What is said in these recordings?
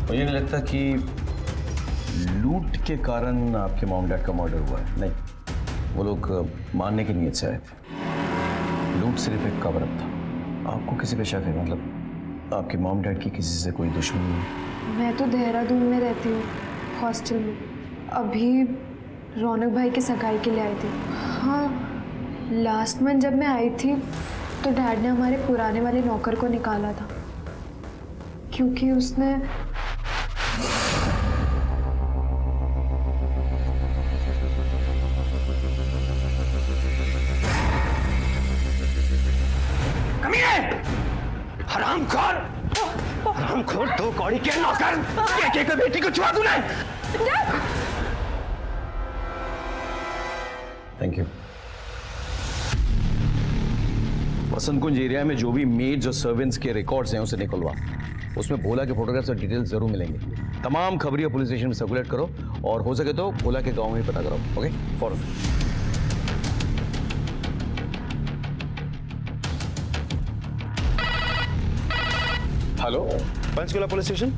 मुझे नहीं लगता कि लूट के कारण आपके मॉम डैड का मर्डर हुआ है। नहीं, वो लोग मारने की नीयत से आए थे। लूट सिर्फ एक कवर अप था। आपको किसी पे शक है? मतलब आपके मॉम डैड की किसी से कोई दुश्मनी है? मैं तो देहरादून में रहती हूँ, हॉस्टल में। अभी रौनक भाई की सगाई के लिए आई थी। हाँ, लास्ट मंथ जब मैं आई थी तो डैड ने हमारे पुराने वाले नौकर को निकाला था, क्योंकि उसने हरामखोर, दो कौड़ी के नौकर, एक बेटी को छुआ तूने। Thank you. Vasant Kunj area में जो भी मेड्स और सर्वेंट्स के रिकॉर्ड्स हैं उसे निकलवा। उसमें भोला के फोटोग्राफ्स और डिटेल्स जरूर मिलेंगे। तमाम खबरियां पुलिस स्टेशन में सर्कुलेट करो और हो सके तो भोला के गांव में ही पता करो। ओके, फॉरन। Hello, Panchkula police station.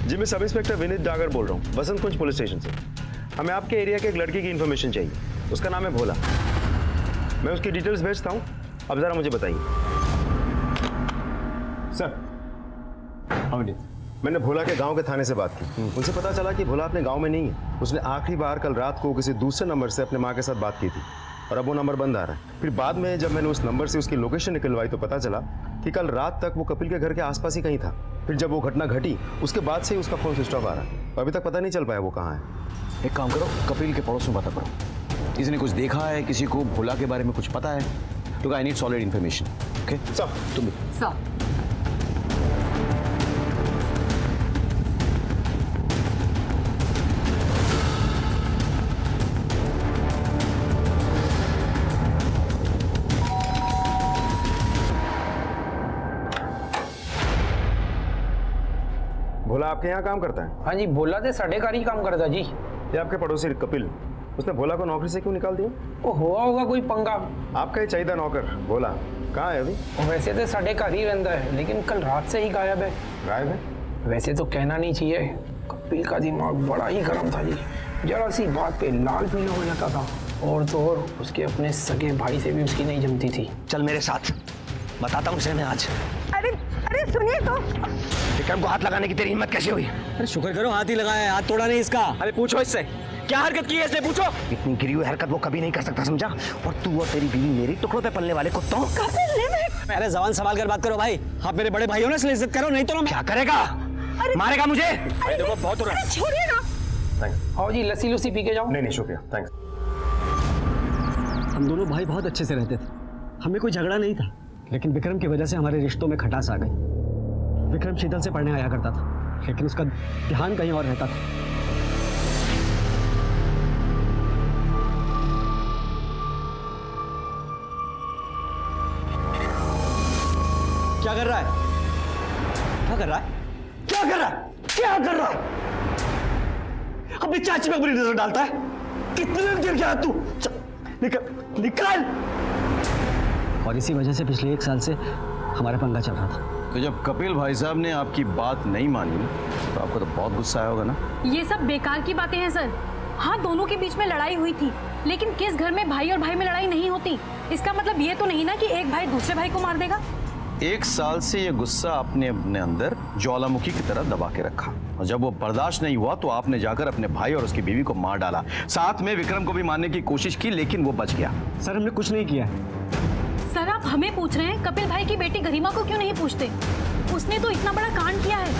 जी, मैं सब इंस्पेक्टर विनीत डागर बोल रहा हूँ, वसंत कुंज पुलिस स्टेशन से। हमें आपके एरिया के एक लड़के की इन्फॉर्मेशन चाहिए। उसका नाम है भोला। मैं उसकी डिटेल्स भेजता हूँ, अब जरा मुझे बताइए। सर, मैंने भोला के गांव के थाने से बात की। उनसे पता चला कि भोला अपने गांव में नहीं है। उसने आखिरी बार कल रात को किसी दूसरे नंबर से अपने माँ के साथ बात की थी और अब वो नंबर बंद आ रहा है। फिर बाद में जब मैंने उस नंबर से उसकी लोकेशन निकलवाई तो पता चला कि कल रात तक वो कपिल के घर के आसपास ही कहीं था। फिर जब वो घटना घटी उसके बाद से ही उसका फोन स्विच ऑफ आ रहा है। अभी तक पता नहीं चल पाया वो कहाँ है। एक काम करो, कपिल के पड़ोस में पता करो। किसी ने कुछ देखा है? किसी को भोला के बारे में कुछ पता है? Look, I need solid information. Okay सब तुम भी। सब। भोला आपके यहाँ काम करता है? हाँ जी, भोला तो साढ़े कार ही काम करता जी। ये आपके पड़ोसी कपिल, उसने भोला को नौकरी से क्यों निकाल दिया? वो हुआ होगा कोई पंगा। आपका ही चाहिए नौकर भोला, कहाँ है अभी? वैसे तो साढ़े कार ही रहता है, लेकिन कल रात से ही गायब है। गायब है? वैसे तो कहना नहीं चाहिए, कपिल का दिमाग बड़ा ही गर्म था जी। जरा सी बात पे लाल पीला हो जाता था। और तो और उसके अपने सगे भाई से भी उसकी नहीं जमती थी। चल मेरे साथ, बताता हूँ उसे मैं आज। अरे अरे सुनिए तो। विक्रम को हाथ लगाने की तेरी हिम्मत कैसे हुई? अरे शुक्र करो हाथ ही लगाया है, हाथ तोड़ा नहीं इसका। अरे पूछो इससे, क्या हरकत की है इसने, पूछो। इतनी गिरी हुई हरकत वो कभी नहीं कर सकता, समझा? और तू और तेरी बीवी मेरी टुकड़ों पे पलने वाले कुत्तों। अरे जबान संभाल कर बात करो भाई, आप मेरे बड़े भाई हो ना, इसलिए इज्जत करो, नहीं तो ना। क्या करेगा? मारेगा मुझे? अरे देखो बहुत हो रहा है। छोड़िए ना। थैंक्स। आओ जी, लस्सी लुस्सी पी के जाओ। नहीं शुक्रिया, थैंक्स। हम दोनों भाई बहुत अच्छे से रहते थे, हमें कोई झगड़ा नहीं था, लेकिन विक्रम की वजह से हमारे रिश्तों में खटास आ गई। विक्रम शीतल से पढ़ने आया करता था, लेकिन उसका ध्यान कहीं और रहता था। क्या कर रहा है? क्या कर रहा है? क्या कर रहा है? क्या कर रहा है? अपनी चाची पे बुरी नजर डालता है। कितने देर क्या तू? निकल निकल। और इसी वजह से पिछले 1 साल से हमारा पंगा चल रहा था। तो जब कपिल भाई साहब ने आपकी बात नहीं मानी तो आपको तो बहुत गुस्सा आया होगा ना? ये सब बेकार की बातें हैं सर। हाँ, दोनों के बीच में लड़ाई हुई थी, लेकिन किस घर में भाई और भाई में लड़ाई नहीं होती? इसका मतलब ये तो नहीं ना कि एक भाई दूसरे भाई को मार देगा। 1 साल से ये गुस्सा आपने अपने अंदर ज्वालामुखी की तरह दबा के रखा, और जब वो बर्दाश्त नहीं हुआ तो आपने जाकर अपने भाई और उसकी बीवी को मार डाला। साथ में विक्रम को भी मारने की कोशिश की, लेकिन वो बच गया। सर हमने कुछ नहीं किया। सर आप हमें पूछ रहे हैं, कपिल भाई की बेटी गरिमा को क्यों नहीं पूछते? उसने तो इतना बड़ा कांड किया है।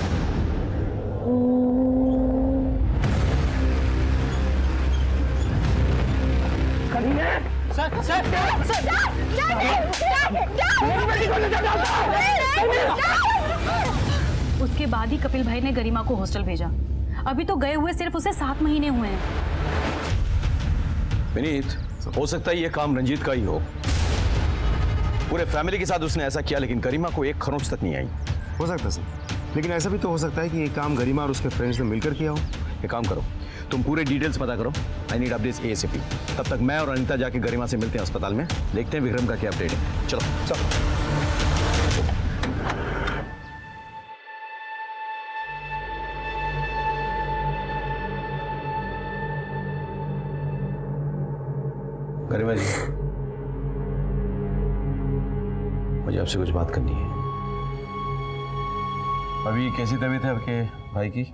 उसके बाद ही कपिल भाई ने गरिमा को हॉस्टल भेजा। अभी तो गए हुए सिर्फ उसे 7 महीने हुए हैं। विनीत, हो सकता है ये काम रंजीत का ही हो। पूरे फैमिली के साथ उसने ऐसा किया, लेकिन गरिमा को एक खरोंच तक नहीं आई। हो सकता है सर, लेकिन ऐसा भी तो हो सकता है कि ये काम गरिमा और उसके फ्रेंड्स ने मिलकर किया हो। एक काम करो, तुम पूरे डिटेल्स पता करो। I need updates ASAP। तब तक मैं और अनिता जाके गरिमा से मिलते हैं अस्पताल में, देखते हैं विक्रम का क्या अपडेट है। चलो चलो। गरिमा जी, मुझे आपसे कुछ बात करनी है। अभी कैसी तबीयत है आपके भाई की?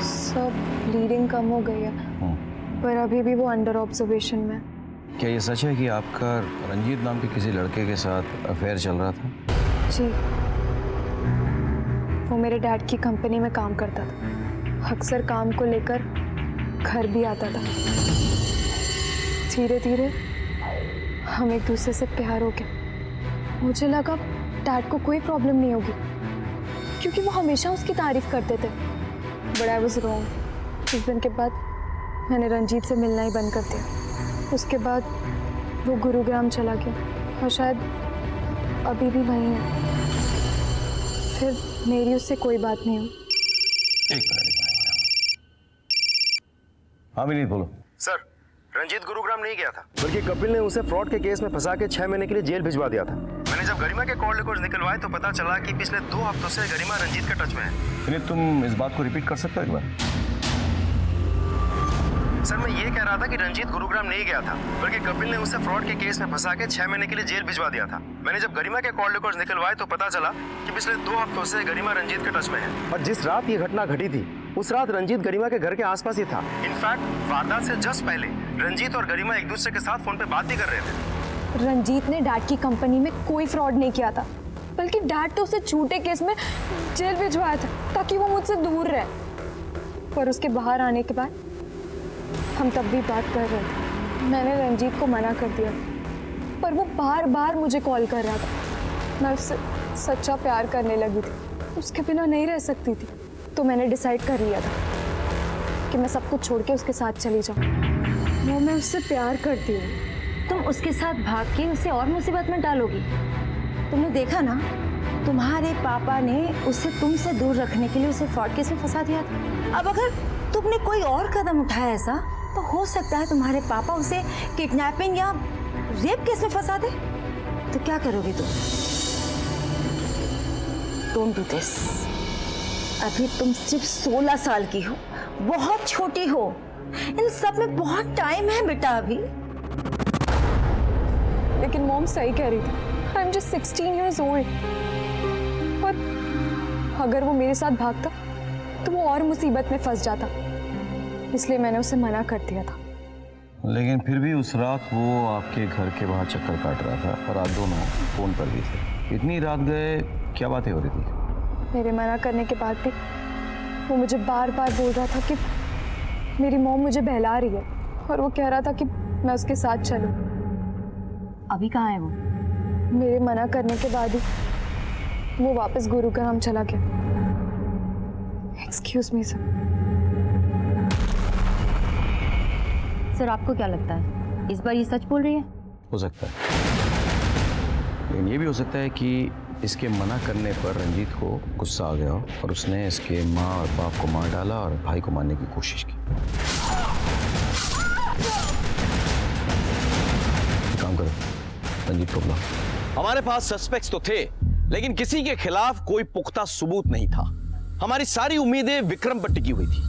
सब ब्लीडिंग कम हो गई है, पर अभी भी वो अंडर ऑब्जर्वेशन में। क्या ये सच है कि आपका रंजीत नाम के किसी लड़के के साथ अफेयर चल रहा था? जी, वो मेरे डैड की कंपनी में काम करता था। अक्सर काम को लेकर घर भी आता था। धीरे धीरे हम एक दूसरे से प्यार हो गया। मुझे लगा डैड को कोई प्रॉब्लम नहीं होगी, क्योंकि वो हमेशा उसकी तारीफ करते थे। But I was wrong. उस दिन के बाद मैंने रंजीत से मिलना ही बंद कर दिया। उसके बाद वो गुरुग्राम चला गया और शायद अभी भी वहीं है। फिर मेरी उससे कोई बात नहीं हुई। एक मिनट। हाँ विनीत, बोलो। सर, रंजीत गुरुग्राम नहीं गया था, बल्कि कपिल ने उसे फ्रॉड के केस में फंसा के 6 महीने के लिए जेल भिजवा दिया था। मैंने जब गरिमा के कॉल रिकॉर्ड्स निकलवाए तो पता चला कि पिछले 2 हफ्तों से गरिमा रंजीत के टच में है। विनीत, तुम इस बात को रिपीट कर सकते हो एक बार? सर, मैं ये कह रहा था कि रंजीत गुरुग्राम नहीं गया था, बल्कि कपिल ने उसे फ्रॉड के केस में फंसा के 6 महीने के लिए जेल भिजवा दिया था। मैंने जब गरिमा के कॉल रिकॉर्ड्स निकलवाए तो पता चला कि पिछले 2 हफ्तों से गरिमा रंजीत के टच में है। और जिस रात ये घटना घटी थी, उस रात रंजीत गरिमा के घर के आसपास ही था। इनफैक्ट वारदात से जस्ट पहले रंजीत और गरिमा एक दूसरे के साथ फोन पे बात भी कर रहे थे। रंजीत ने डैड की कंपनी में कोई फ्रॉड नहीं किया था, बल्कि डैड तो उसे झूठे केस में जेल भिजवाया था ताकि वो मुझसे दूर रहे। पर उसके बाहर आने के बाद हम तब भी बात कर रहे थे। मैंने रंजीत को मना कर दिया, पर वो बार बार मुझे कॉल कर रहा था। मैं उससे सच्चा प्यार करने लगी थी, उसके बिना नहीं रह सकती थी। तो मैंने डिसाइड कर लिया था कि मैं सब कुछ छोड़ के उसके साथ चली जाऊँ। वो मैं उससे प्यार करती हूँ। तुम उसके साथ भाग के उसे और मुसीबत में डालोगी। तुमने देखा ना, तुम्हारे पापा ने उसे तुमसे दूर रखने के लिए उसे फ्रॉड केस में फंसा दिया था। अब अगर तुमने कोई और कदम उठाया ऐसा, तो हो सकता है तुम्हारे पापा उसे किडनैपिंग या रेप केस में फंसा दे। तो क्या करोगी तुम? Don't do this. अभी तुम सिर्फ 16 साल की हो, बहुत छोटी हो। इन सब में बहुत टाइम है बेटा अभी। लेकिन मॉम सही कह रही थी। I am just 16 years old। और अगर वो मेरे साथ भागता तो वो और मुसीबत में फंस जाता, इसलिए मैंने उसे मना कर दिया था। लेकिन फिर भी उस रात वो आपके घर के बाहर चक्कर काट रहा था और आप दोनों फोन पर भी थे। इतनी रात गए, क्या बातें हो रही थी? मेरे मना करने के बाद भी वो मुझे बार बार बोल रहा था कि मेरी मॉम मुझे बहला रही है, और वो कह रहा था कि मैं उसके साथ चलूं। अभी कहाँ है वो? मेरे मना करने के बाद ही वो वापस गुरुग्राम चला गया। Excuse me sir. सर, आपको क्या लगता है, इस बार ये सच बोल रही है? हो सकता है, लेकिन ये भी हो सकता है कि इसके मना करने पर रंजीत को गुस्सा आ गया हो और उसने इसके माँ और बाप को मार डाला और भाई को मारने की कोशिश की। काम करो, रंजीत को बुलाओ। हमारे पास सस्पेक्ट्स तो थे, लेकिन किसी के खिलाफ कोई पुख्ता सबूत नहीं था। हमारी सारी उम्मीदें विक्रम पर टिकी हुई थी।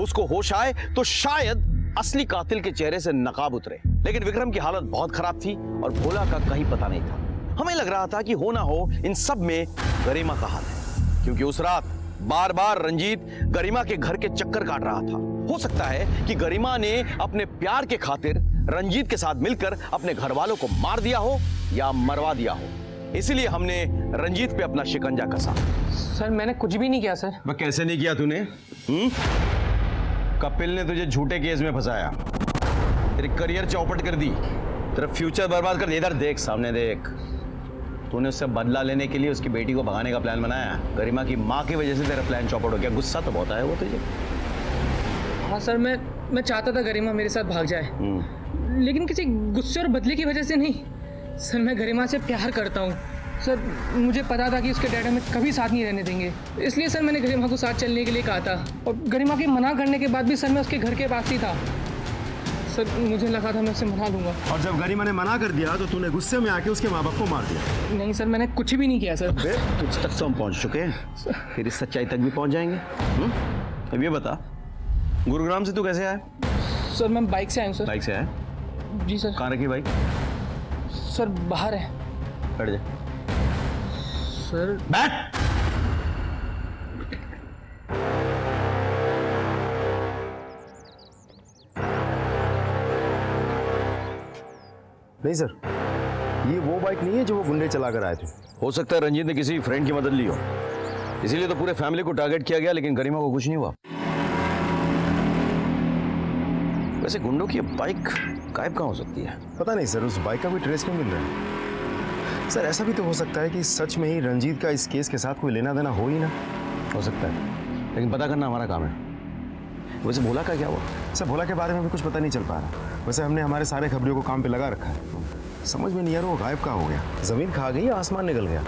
उसको होश आए तो शायद असली कातिल के चेहरे से नकाब उतरे, लेकिन विक्रम की हालत बहुत खराब थी और भोला का कहीं पता नहीं था। हमें लग रहा था कि हो ना हो इन सब में गरिमा का हाथ है, क्योंकि उस रात बार बार रंजीत गरिमा के घर के चक्कर काट रहा था। हो सकता है कि गरिमा ने अपने प्यार के खातिर रंजीत के साथ मिलकर अपने घर वालों को मार दिया हो या मरवा दिया हो, इसीलिए हमने रंजीत पे अपना शिकंजा कसा। सर, मैंने कुछ भी नहीं किया सर। वह कैसे नहीं किया तूने? कपिल ने तुझे झूठे केस में फंसाया, तेरी करियर चौपट कर दी, तेरा फ्यूचर बर्बाद कर दिया। इधर देख, सामने देख। तूने उससे बदला लेने के लिए उसकी बेटी को भगाने का प्लान बनाया। गरिमा की माँ की वजह से तेरा प्लान चौपट हो गया। गुस्सा तो बहुत आया वो तुझे। हाँ सर, मैं चाहता था गरिमा मेरे साथ भाग जाए, लेकिन किसी गुस्से और बदले की वजह से नहीं। सर, मैं गरिमा से प्यार करता हूँ। सर, मुझे पता था कि उसके डैड हमें कभी साथ नहीं रहने देंगे, इसलिए सर मैंने गरिमा को साथ चलने के लिए कहा था। और गरिमा के मना करने के बाद भी सर मैं उसके घर के पास ही था। सर, मुझे लगा था मैं उससे मना लूंगा। और जब गरिमा ने मना कर दिया तो तूने गुस्से में आके उसके माँ बाप को मार दिया। नहीं सर, मैंने कुछ भी नहीं किया सर। तुझ तक तो हम पहुंच चुके हैं, फिर इस सच्चाई तक भी पहुंच जाएंगे। अब ये बता, गुरुग्राम से तू कैसे आया? सर, मैं बाइक से आया हूँ सर। बाइक से आया? जी सर। कहाँ रखी बाइक? सर बाहर है। बैठ जा। सर बैठ। नहीं सर, ये वो बाइक नहीं है जो वो गुंडे चला कर आए थे। हो सकता है रंजीत ने किसी फ्रेंड की मदद ली हो, इसीलिए तो पूरे फैमिली को टारगेट किया गया, लेकिन गरिमा को कुछ नहीं हुआ। वैसे गुंडों की बाइक गायब कहाँ हो सकती है? पता नहीं सर, उस बाइक का भी ट्रेस नहीं मिल रहा है। सर ऐसा भी तो हो सकता है कि सच में ही रंजीत का इस केस के साथ कोई लेना देना हो ही ना। हो सकता है, लेकिन पता करना हमारा काम है। वैसे भोला का क्या हुआ? सर भोला के बारे में भी कुछ पता नहीं चल पा रहा। वैसे हमने हमारे सारे खबरियों को काम पे लगा रखा है, समझ में नहीं आ रहा वो गायब कहाँ हो गया। जमीन खा गई या आसमान निकल गया।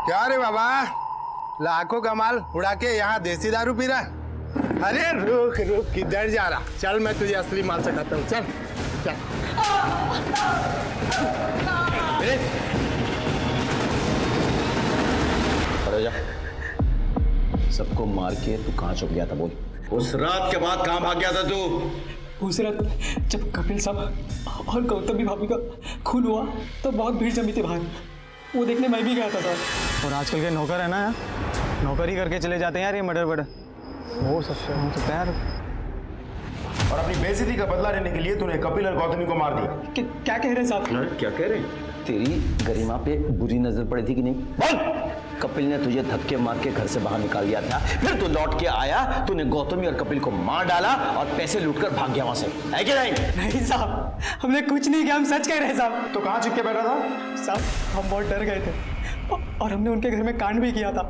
क्या रे बाबा, लाखों का माल उड़ा के यहाँ देसी दारू पी रहा है? अरे रुक रुक, किधर जा रहा? चल मैं तुझे असली माल सिखाता हूँ, चल चल। अरे जा, सबको मार के तू कहाँ छुप गया था बोल? उस रात के बाद कहाँ भाग गया था तू? उस रात जब कपिल साहब और गौतमी भाभी का खून हुआ तो बहुत भीड़ जमी थी बाहर, वो देखने मैं भी गया था सर। और आजकल के नौकर है ना, नौकरी करके चले जाते हैं यार ये मर्डर वर्डर। हो सकता है यार। और अपनी बेइज्जती का बदला लेने के लिए तूने कपिल और गौतमी को मार दिया। क्या कह रहे हैं साहब? क्या कह रहे? तेरी गरिमा पे बुरी नजर पड़ी थी कि नहीं? बोल! कपिल ने तुझे धक्के मार के घर से बाहर निकाल दिया था, फिर तू लौट के आया, तूने गौतमी और कपिल को मार डाला और पैसे लूटकर भाग गया वहां से, है कि नहीं? नहीं साहब, हमने कुछ नहीं किया, हम सच कह रहे हैं साहब। तो कहाँ छुप के बैठा था? साहब हम बहुत डर गए थे और हमने उनके घर में कांड भी किया था।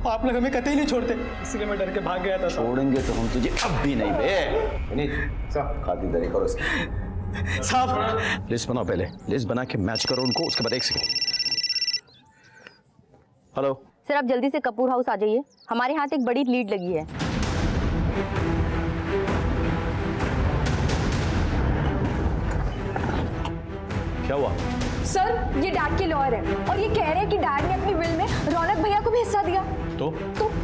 आप लोग हमें कतई नहीं छोड़ते, इसलिए मैं डर के भाग गया था। छोड़ेंगे तो हम तुझे अब भी नहीं बे। खातिरदारी करो इसकी। साहब लिस्ट बनाओ, पहले लिस्ट बना के मैच करो उनको, उसके बाद एक सेकंड। हेलो सर, आप जल्दी से कपूर हाउस आ जाइए, हमारे हाथ एक बड़ी लीड लगी है। क्या हुआ? सर ये डैड के लॉयर है और ये कह रहे हैं कि डैड ने अपनी विल में रौनक भैया को भी हिस्सा दिया। तो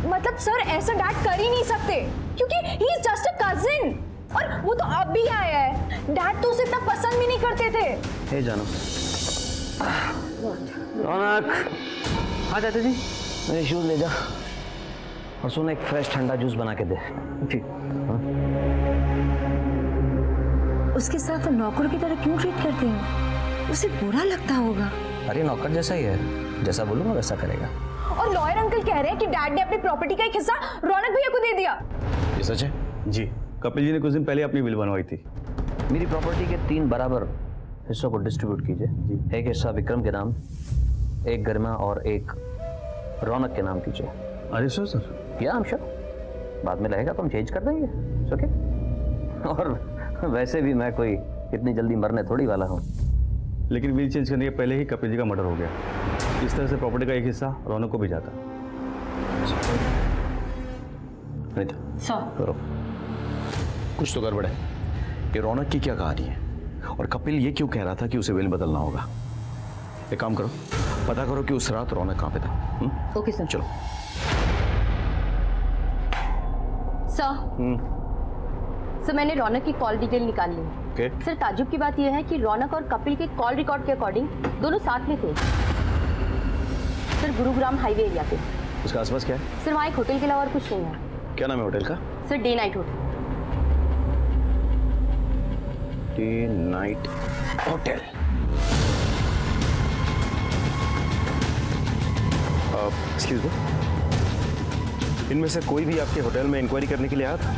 मतलब सर ऐसा डैड कर ही नहीं सकते, क्योंकि he is just a cousin, और वो तो अब भी आया है। डैड तो उसे इतना पसंद भी नहीं करते थे। हे जानो। रौनक, हाँ चाचा जी। मेरे शूज ले जा और सुन, एक फ्रेश ठंडा जूस बना के दे। ठीक। उसके साथ नौकर की तरह क्यों ट्रीट करते हैं? उसे बुरा लगता होगा। अरे नौकर जैसा ही है, जैसा बोलूंगा वैसा करेगा। और लॉयर अंकल कह रहे हैं कि डैड ने अपनी प्रॉपर्टी का एक हिस्सा रौनक भैया को दे दिया। ये सच है? जी, कपिल जी ने कुछ दिन पहले अपनी विल बनवाई थी। मेरी प्रॉपर्टी के 3 बराबर हिस्सों को डिस्ट्रीब्यूट कीजिए। एक हिस्सा विक्रम के नाम, एक गरिमा और एक रौनक के नाम कीजिए। अरे सर या हम श्योर, बाद में लगेगा तो हम चेंज कर देंगे। ओके। और वैसे भी मैं कोई इतनी जल्दी मरने थोड़ी वाला हूँ। लेकिन विल चेंज करने के पहले ही कपिल जी का मर्डर हो गया। इस तरह से प्रॉपर्टी का एक हिस्सा रौनक को भी जाता। करो, कुछ तो गड़बड़ है। ये रौनक की क्या कहानी है और कपिल ये क्यों कह रहा था कि उसे विल बदलना होगा? एक काम करो, पता करो कि उस रात रौनक कहाँ पे था। Okay sir. चलो। सर मैंने रौनक की कॉल डिटेल निकाल ली। ओके। सर ताज्जुब की बात यह है कि रौनक और कपिल के कॉल रिकॉर्ड के अकॉर्डिंग दोनों साथ में थे। सर गुरुग्राम हाईवे एरिया पे। उसका आसपास क्या है? सर वहाँ एक होटल के अलावा और कुछ नहीं है। क्या नाम है होटल का? Sir day night hotel. Day night hotel. Excuse me, इनमें से कोई भी आपके होटल में इंक्वायरी करने के लिए आया था?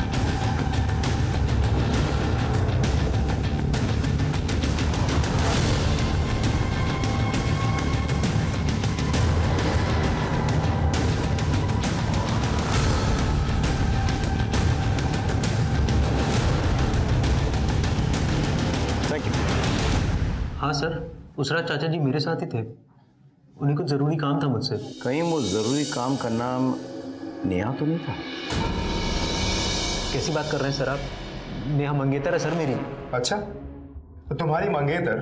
Thank you. हाँ सर, उस रात चाचा जी मेरे साथ ही थे। उन्हें कुछ ज़रूरी काम था मुझसे। कहीं वो जरूरी काम का नाम नेहा तो नहीं था? कैसी बात कर रहे हैं सर आप? नेहा मंगेतर है सर मेरी। अच्छा, तो तुम्हारी मंगेतर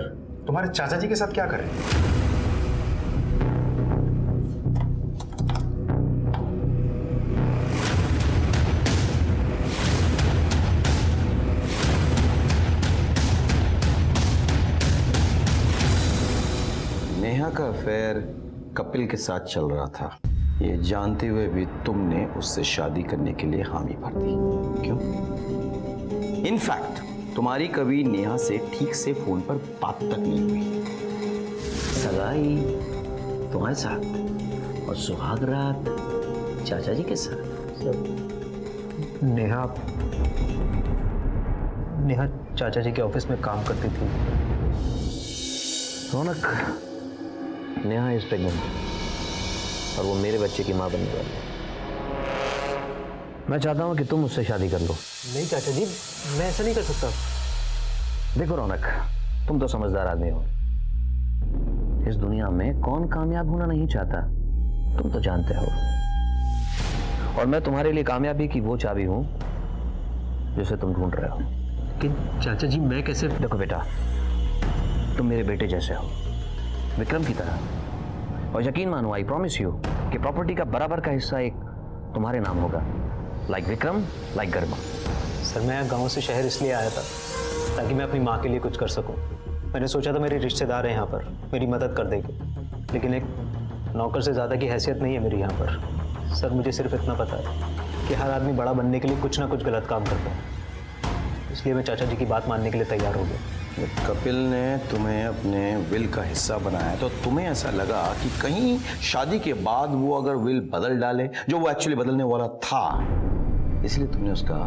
तुम्हारे चाचा जी के साथ क्या कर रहे हैं? नेहा का अफेयर कपिल के साथ चल रहा था, ये जानते हुए भी तुमने उससे शादी करने के लिए हामी भर दी। क्यों? इनफैक्ट तुम्हारी कभी नेहा से ठीक से फोन पर बात तक नहीं हुई। सगाई तुम्हारे साथ और सुहाग रात चाचा जी के साथ। नेहा चाचा जी के ऑफिस में काम करती थी। रौनक, नेहा इज प्रेग्नेंट और वो मेरे बच्चे की माँ बनने वाली है। मैं चाहता हूँ कि तुम उससे शादी कर लो। नहीं चाचा जी, मैं ऐसा नहीं कर सकता। देखो रौनक, तुम तो समझदार आदमी हो। इस दुनिया में कौन कामयाब होना नहीं चाहता, तुम तो जानते हो। और मैं तुम्हारे लिए कामयाबी की वो चाबी हूं जिसे तुम ढूंढ रहे हो। लेकिन चाचा जी, मैं कैसे? देखो बेटा, तुम मेरे बेटे जैसे हो, विक्रम की तरह। और यकीन मानो, आई प्रॉमिस यू कि प्रॉपर्टी का बराबर का हिस्सा एक तुम्हारे नाम होगा। लाइक विक्रम, लाइक गर्मा। सर, मैं गांव से शहर इसलिए आया था ताकि मैं अपनी माँ के लिए कुछ कर सकूं। मैंने सोचा था मेरे रिश्तेदार हैं यहाँ पर, मेरी मदद कर देंगे, लेकिन एक नौकर से ज़्यादा की हैसियत नहीं है मेरी यहाँ पर। सर, मुझे सिर्फ इतना पता है कि हर आदमी बड़ा बनने के लिए कुछ ना कुछ गलत काम करता है, इसलिए मैं चाचा जी की बात मानने के लिए तैयार हो गया। कपिल ने तुम्हें अपने विल का हिस्सा बनाया तो तुम्हें ऐसा लगा कि कहीं शादी के बाद वो अगर विल बदल डाले, जो वो एक्चुअली बदलने वाला था, इसलिए तुमने उसका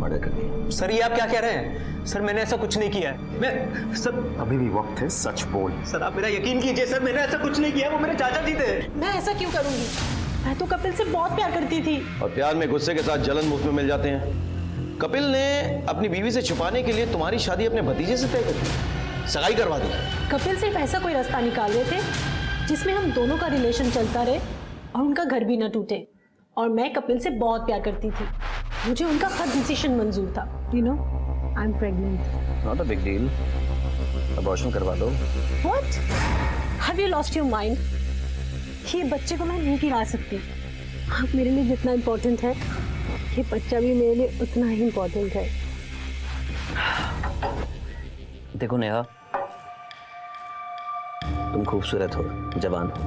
मर्डर कर दिया। सर, ये आप क्या कह रहे हैं? सर, मैंने ऐसा कुछ नहीं किया है। मैं सर, अभी भी वक्त है, सच बोल। सर आप मेरा यकीन कीजिए सर, मैंने ऐसा कुछ नहीं किया। वो मेरे चाचा जी थे। मैं ऐसा क्यों करूंगी? मैं तो कपिल से बहुत प्यार करती थी। और प्यार में गुस्से के साथ जलन मुफ्त में मिल जाते हैं। कपिल ने अपनी बीवी से छुपाने के लिए तुम्हारी शादी अपने भतीजे से तय कर दी, सगाई करवा दी। कपिल सिर्फ ऐसा कोई रास्ता निकाल रहे थे जिसमें हम दोनों का रिलेशन चलता रहे और उनका घर भी न टूटे। और मैं कपिल से बहुत प्यार करती थी, मुझे उनका हर डिसीजन मंजूर था। You know, I am pregnant. Not a big deal, abortion करवा दो। What? Have you lost your mind? ये बच्चे को मैं नहीं गिरा सकती। आप मेरे लिए जितना इम्पोर्टेंट है, ये बच्चा भी मेरे लिए उतना ही इम्पोर्टेंट है। देखो नेहा, तुम खूबसूरत हो, जवान हो,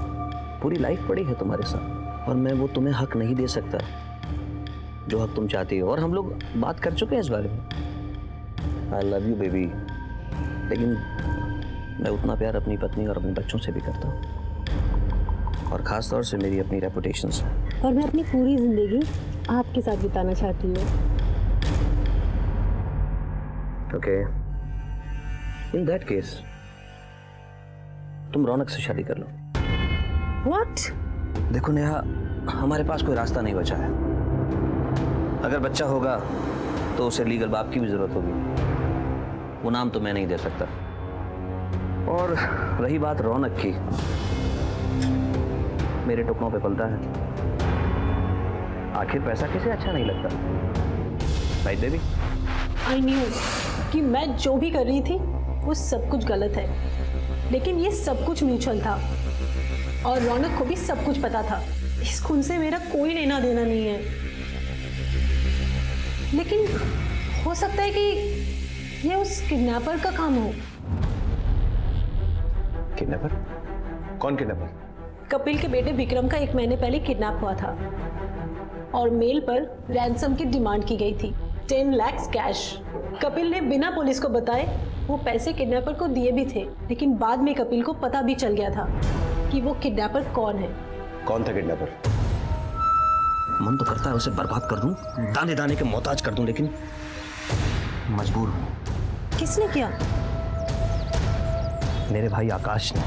पूरी लाइफ पड़ी है तुम्हारे साथ, और मैं वो तुम्हें हक नहीं दे सकता जो हक तुम चाहती हो। और हम लोग बात कर चुके हैं इस बारे में। आई लव यू बेबी, लेकिन मैं उतना प्यार अपनी पत्नी और अपने बच्चों से भी करता हूँ, और ख़ास तौर से मेरी अपनी रेपुटेशन से। और मैं अपनी पूरी जिंदगी आपके साथ बिताना चाहती हूँ। ओके, इन दैट केस तुम रौनक से शादी कर लो। व्हाट? देखो नेहा, हमारे पास कोई रास्ता नहीं बचा है। अगर बच्चा होगा तो उसे लीगल बाप की भी जरूरत होगी, वो नाम तो मैं नहीं दे सकता। और रही बात रौनक की, मेरे टुकड़ों पे पलता है। आखिर पैसा किसे अच्छा नहीं लगता, राइट बेबी? आई न्यू कि मैं जो भी कर रही थी वो सब कुछ गलत है, लेकिन ये सब कुछ म्यूचुअल था और रौनक को भी सब कुछ पता था। इस खून से मेरा कोई लेना देना नहीं है, लेकिन हो सकता है कि ये उस किडनैपर का काम हो। किडनैपर? कौन किडनैपर? कपिल के बेटे विक्रम का 1 महीने पहले किडनैप हुआ था और मेल पर रैंसम की डिमांड की गई थी, 10 लाख कैश। कपिल ने बिना पुलिस को बताए वो पैसे किडनैपर को दिए भी थे, लेकिन बाद में कपिल को पता भी चल गया था कि वो किडनैपर कौन है। कौन था किडनैपर? मन तो करता है उसे बर्बाद कर दूं, दाने दाने के मोहताज कर दूं, लेकिन मजबूर हूं। किसने किया? मेरे भाई आकाश ने।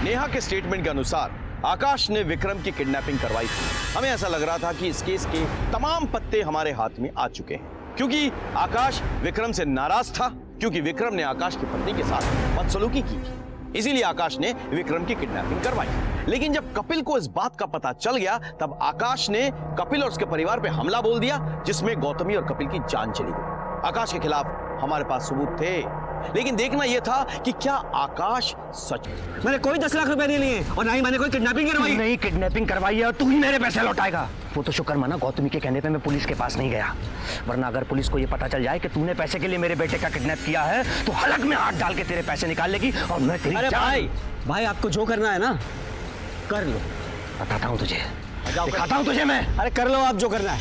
नेहा के स्टेटमेंट के अनुसार आकाश ने विक्रम की किडनैपिंग करवाई थी। हमें ऐसा लग रहा था कि इस केस के तमाम पत्ते हमारे हाथ में आ चुके हैं, क्योंकि आकाश विक्रम से नाराज था, क्योंकि विक्रम ने आकाश की पत्नी के साथ बदसलूकी की थी। इसीलिए आकाश ने विक्रम की किडनैपिंग करवाई। लेकिन जब कपिल को इस बात का पता चल गया, तब आकाश ने कपिल और उसके परिवार पे हमला बोल दिया, जिसमें गौतमी और कपिल की जान चली गई। आकाश के खिलाफ हमारे पास सबूत थे, लेकिन देखना यह था कि क्या आकाश सच। मैंने कोई 10 लाख रुपए नहीं लिए और ना ही मैंने कोई किडनैपिंग करवाई। नहीं किडनैपिंग करवाई है और तू ही मेरे पैसे लौटाएगा। वो तो शुक्र माना गौतमी के कहने पे मैं पुलिस के पास नहीं गया, वरना अगर पुलिस को ये पता चल जाए कि तूने पैसे के लिए मेरे बेटे का किडनैप किया है तो हलक में हाथ डाल के तेरे पैसे निकाल लेगी और मैं तेरी अरे जान। भाई आपको जो करना है ना कर लो। बताता हूँ तुझे, दिखाता हूँ तुझे मैं। अरे कर लो आप जो करना है।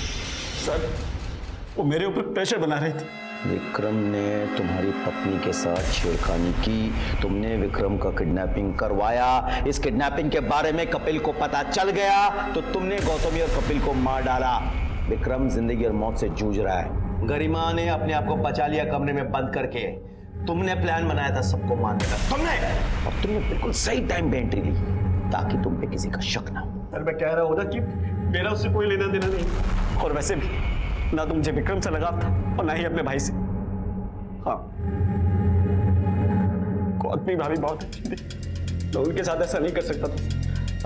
सर वो मेरे ऊपर प्रेशर बना रही थी। विक्रम ने तुम्हारी पत्नी के साथ छेड़खानी की, तुमने विक्रम का किडनैपिंग करवाया। इस किडनैपिंग के बारे में कपिल को पता चल गया तो तुमने गौतमी और कपिल को मार डाला। विक्रम जिंदगी और मौत से जूझ रहा है। गरिमा ने अपने आप को बचा लिया कमरे में बंद करके। तुमने प्लान बनाया था सबको मारने का, तुमने बिल्कुल सही टाइम पे एंट्री ली ताकि तुम पे किसी का शक ना हो। सर मैं कह रहा हूँ ना कि मेरा उससे कोई लेना देना नहीं, और वैसे भी ना तो मुझे विक्रम से लगाव था और ना ही अपने भाई से। हाँ गौतमी भाभी बहुत अच्छी थी, मैं उनके साथ ऐसा नहीं कर सकता था।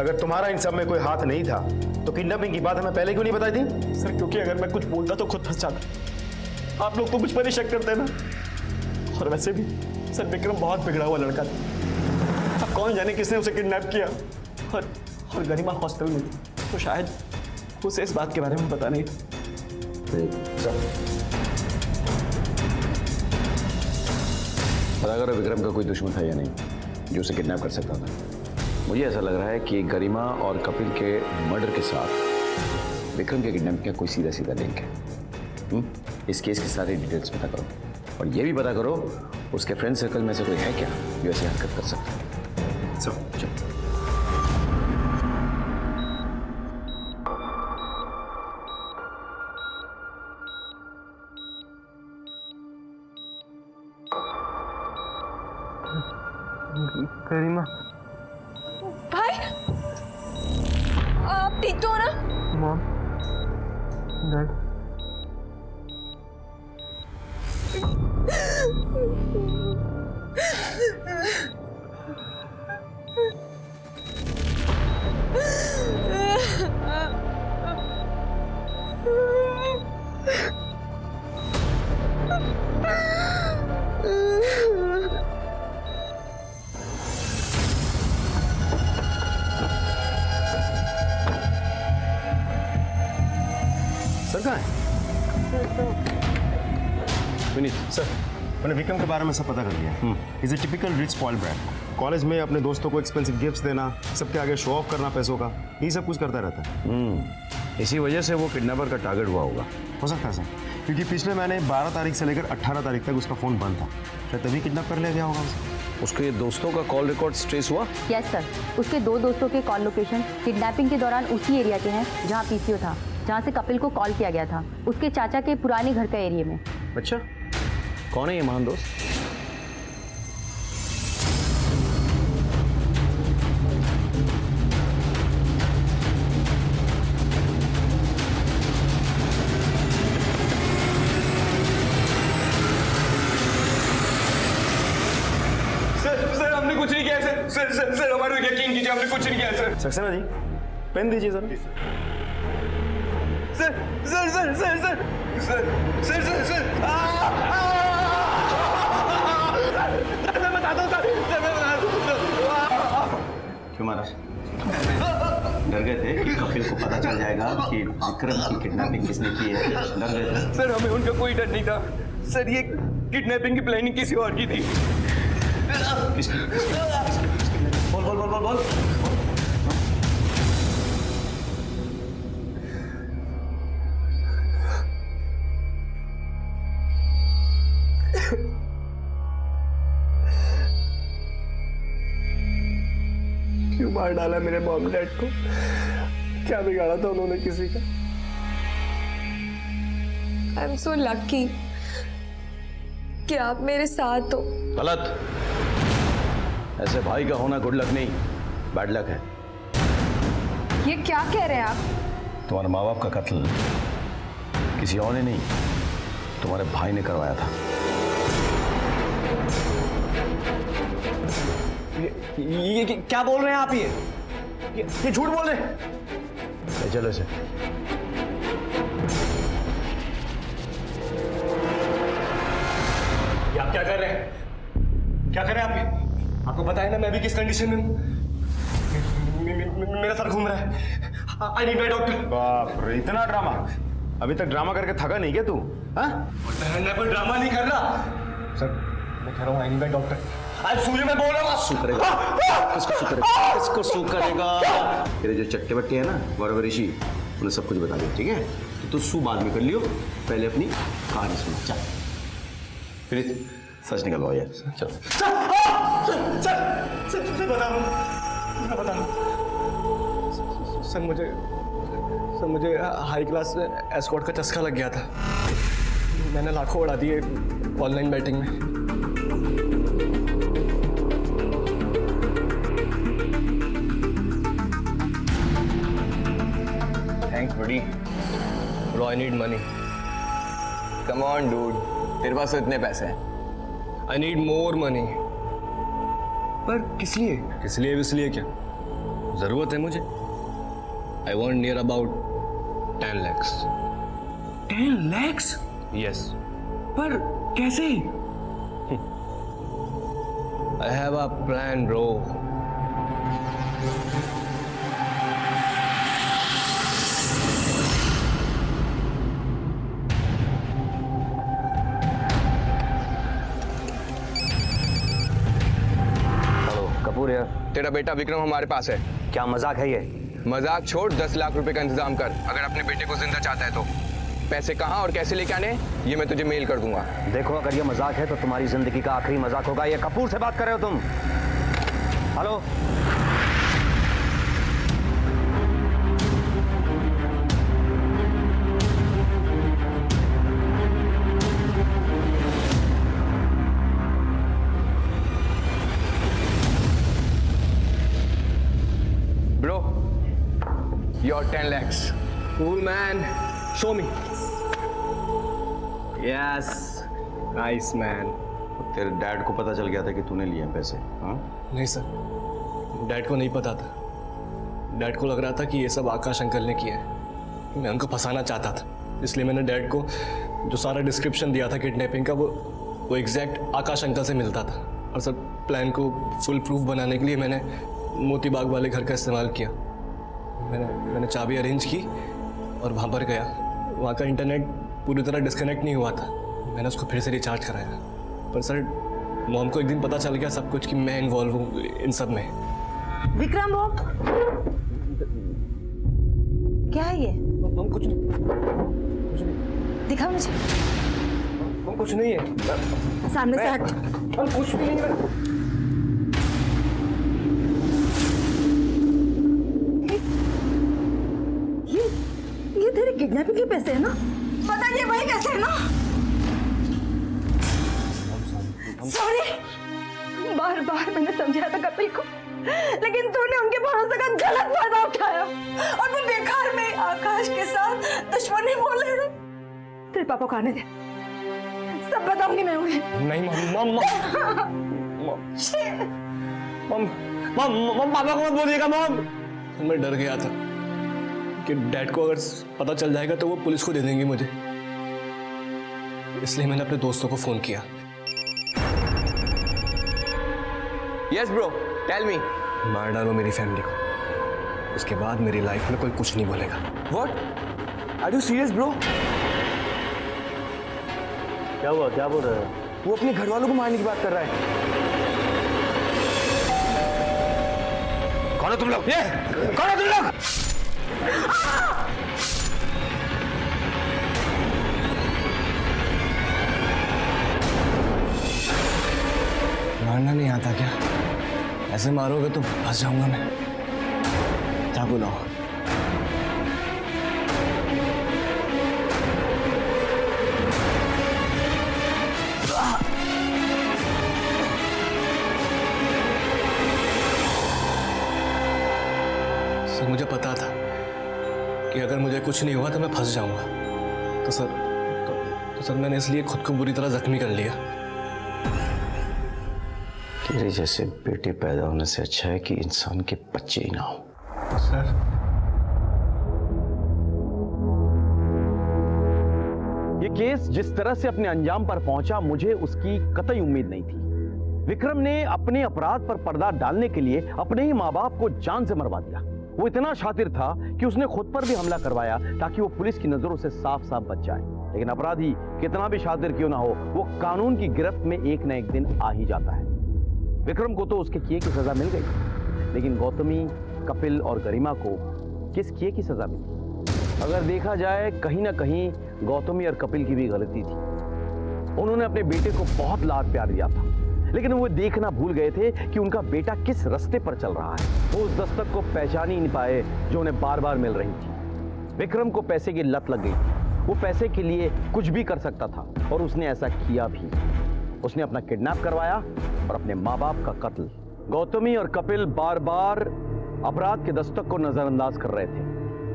अगर तुम्हारा इन सब में कोई हाथ नहीं था तो किडनैपिंग की बात हमें पहले क्यों नहीं बताई थी? सर क्योंकि अगर मैं कुछ बोलता तो खुद फंस जाता। आप लोग तो मुझ पर ही शक करते हैं ना। और वैसे भी सर विक्रम बहुत बिगड़ा हुआ लड़का था। अब कौन जाने किसने उसे किडनैप किया, और गरिमा हॉस्टल में थी, तो शायद उसे इस बात के बारे में पता नहीं था। पता करो विक्रम का कोई दुश्मन था या नहीं जो उसे किडनैप कर सकता था। मुझे ऐसा लग रहा है कि गरिमा और कपिल के मर्डर के साथ विक्रम के किडनैप का कोई सीधा सीधा लिंक है। इस केस की सारी डिटेल्स पता करो और ये भी पता करो उसके फ्रेंड सर्कल में से कोई है क्या जो ऐसी हरकत कर सकता है। चलो गरिमा भाई आप ठीक तो हो ना? मॉम डैड सर कहाँ है? विनीत सर, मैंने विक्रम के बारे में सब पता कर लिया। Is a typical rich spoiled brat. College में अपने दोस्तों को एक्सपेंसिव गिफ्ट्स देना, सबके आगे शो ऑफ करना पैसों का, यही सब कुछ करता रहता है। इसी वजह से वो किडनैपर का टारगेट हुआ होगा। हो सकता है सर, क्योंकि पिछले महीने 12 तारीख से लेकर 18 तारीख तक उसका फ़ोन बंद था, शायद तभी किडनैप कर लिया गया होगा उसे। उसके दोस्तों का कॉल रिकॉर्ड ट्रेस हुआ? यस सर, उसके 2 दोस्तों के कॉल लोकेशन किडनैपिंग के दौरान उसी एरिया के हैं जहां पीसीओ था, जहां से कपिल को कॉल किया गया था, उसके चाचा के पुराने घर का एरिया में। अच्छा, कौन है ये महान दोस्त? सर हमने कुछ नहीं किया सर। सर हमारे यकीन कीजिए, हमने कुछ नहीं किया सर। सक्सेना जी, पेन दीजिए सर। सर मैं बताता हूँ क्यों मारा? डर गए थे कि कपिल को पता चल जाएगा कि विक्रम की किडनैपिंग किसने की है? डर गए थे? सर हमें उनका कोई डर नहीं था सर, ये किडनैपिंग की प्लानिंग किसी और की थी। बोल। क्यों मार डाला मेरे मॉम डैड को? क्या बिगाड़ा था उन्होंने किसी का? आई एम सो लकी कि आप मेरे साथ हो। गलत। ऐसे भाई का होना गुड लक नहीं, बैड लक है। ये क्या कह रहे हैं आप? तुम्हारे माँ बाप का कत्ल किसी और ने नहीं, तुम्हारे भाई ने करवाया था। ये क्या बोल रहे हैं आप? ये झूठ बोल रहे हैं। चलो इसे। आप क्या कर रहे हैं? क्या करें आप? आपको पता है ना मैं भी किस कंडीशन में हूँ। मेरा सर घूम रहा है। I need my doctor. बाप रे, इतना ड्रामा! अभी तक ड्रामा करके थका नहीं क्या तू? हाँ? मैं कोई ड्रामा नहीं कर रहा सर। मैं कह रहा हूँ आई नीड माय डॉक्टर। आज सूर्य में बोल रहा हूँ। सू करेगा? किसको सू करेगा? किसको सू करेगा? तेरे जो चट्टे बट्टे हैं ना गौरव ऋषि, उन्हें सब कुछ बता दिया, ठीक है? तो तू सू बाद में कर लियो, पहले अपनी कहानी सुना। चल फिर सच निकलवाओ यार। चल सर बता सर, मुझे हाई क्लास एस्कॉर्ट का चस्का लग गया था। मैंने लाखों उड़ा दिए ऑनलाइन बैटिंग में। थैंक्स बड़ी। Bro I need money. Come on dude, तेरे पास तो इतने पैसे हैं। I need more money. पर किस लिए? किस लिए इसलिए क्या जरूरत है मुझे? I want near about 10 lakhs। 10 lakhs? Yes. पर कैसे? I have a plan bro. Kapoor यार, तेरा बेटा विक्रम हमारे पास है। क्या मजाक है ये? मजाक छोड़, 10 लाख रुपए का इंतजाम कर अगर अपने बेटे को जिंदा चाहता है तो। पैसे कहाँ और कैसे लेके आने ये मैं तुझे मेल कर दूंगा। देखो, अगर ये मजाक है तो तुम्हारी जिंदगी का आखिरी मजाक होगा। ये कपूर से बात कर रहे हो तुम? Hello? Bro, your 10 lakhs। Cool man, show me। Yes, nice man। तेरे डैड को पता चल गया था कि तूने लिए हैं पैसे? हाँ? नहीं सर, डैड को नहीं पता था। डैड को लग रहा था कि ये सब आकाश अंकल ने किया है। मैं उनको फंसाना चाहता था, इसलिए मैंने डैड को जो सारा डिस्क्रिप्शन दिया था किडनैपिंग का वो एग्जैक्ट आकाश अंकल से मिलता था। और सर, प्लान को फुल प्रूफ बनाने के लिए मैंने मोती बाग वाले घर का इस्तेमाल किया। मैंने चाबी अरेंज की और वहाँ पर गया। वहाँ का इंटरनेट पूरी तरह डिस्कनेक्ट नहीं हुआ था। मैंने उसको फिर से रिचार्ज कराया। पर सर, मॉम को एक दिन पता चल गया सब कुछ कि मैं इन्वॉल्व हूँ इन सब में। विक्रम, वो क्या है ये? मॉम कुछ नहीं। दिखा मुझे। मॉम कुछ नहीं है। सामने से हट। मॉम कुछ भी नहीं है। ये तेरे किडनैपिंग के पैसे हैं ना? पता नहीं वही पैसे हैं ना? सॉरी, बार बार मैंने समझाया था कपिल को, लेकिन तूने उनके भरोसे का गलत फायदा उठाया और वो बेकार में आकाश के साथ दुश्मनी बोल रहे थे। तेरे पापा को आने दे, सब बताऊंगी मैं उन्हें। नहीं मॉम पापा को मत बोलिएगा मॉम। मैं डर गया था कि डैड को अगर पता चल जाएगा तो वो पुलिस को दे देंगे मुझे, इसलिए मैंने अपने दोस्तों को फोन किया। Yes bro, tell me. मार डालो मेरी फैमिली को, उसके बाद मेरी लाइफ में कोई कुछ नहीं बोलेगा। What? Are you serious bro? क्या हुआ? क्या बोल रहे हो? वो अपने घर वालों को मारने की बात कर रहा है। कौन हो तुम लोग? ये कौन हो तुम लोग? मारना नहीं आता क्या? ऐसे मारोगे तो फंस जाऊंगा मैं। चाकू लाओ। सर, मुझे पता था कि अगर मुझे कुछ नहीं हुआ तो मैं फंस जाऊंगा। तो सर मैंने इसलिए खुद को बुरी तरह जख्मी कर लिया। तेरे जैसे बेटे पैदा होने से अच्छा है कि इंसान के बच्चे ही ना हो। सर, ये केस जिस तरह से अपने अंजाम पर पहुंचा, मुझे उसकी कतई उम्मीद नहीं थी। विक्रम ने अपने अपराध पर पर्दा डालने के लिए अपने ही माँ बाप को जान से मरवा दिया। वो इतना शातिर था कि उसने खुद पर भी हमला करवाया ताकि वो पुलिस की नजरों से साफ साफ बच जाए। लेकिन अपराधी कितना भी शातिर क्यों ना हो, वो कानून की गिरफ्त में एक न एक दिन आ ही जाता है। विक्रम को तो उसके किए की सजा मिल गई, लेकिन गौतमी, कपिल और गरिमा को किस किए की सजा मिली? अगर देखा जाए कहीं ना कहीं गौतमी और कपिल की भी गलती थी। उन्होंने अपने बेटे को बहुत लाड प्यार दिया था, लेकिन वो देखना भूल गए थे कि उनका बेटा किस रास्ते पर चल रहा है। वो उस दस्तक को पहचान ही नहीं पाए जो उन्हें बार बार मिल रही थी। विक्रम को पैसे की लत लग गई थी। वो पैसे के लिए कुछ भी कर सकता था और उसने ऐसा किया भी। उसने अपना किडनैप करवाया और अपने माँ बाप का कत्ल। गौतमी और कपिल बार बार अपराध के दस्तक को नजरअंदाज कर रहे थे।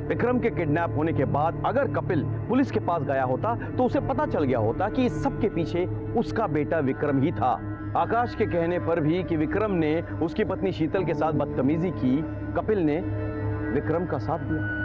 विक्रम के किडनैप होने के बाद अगर कपिल पुलिस के पास गया होता तो उसे पता चल गया होता कि इस सब के पीछे उसका बेटा विक्रम ही था। आकाश के कहने पर भी कि विक्रम ने उसकी पत्नी शीतल के साथ बदतमीजी की, कपिल ने विक्रम का साथ दिया।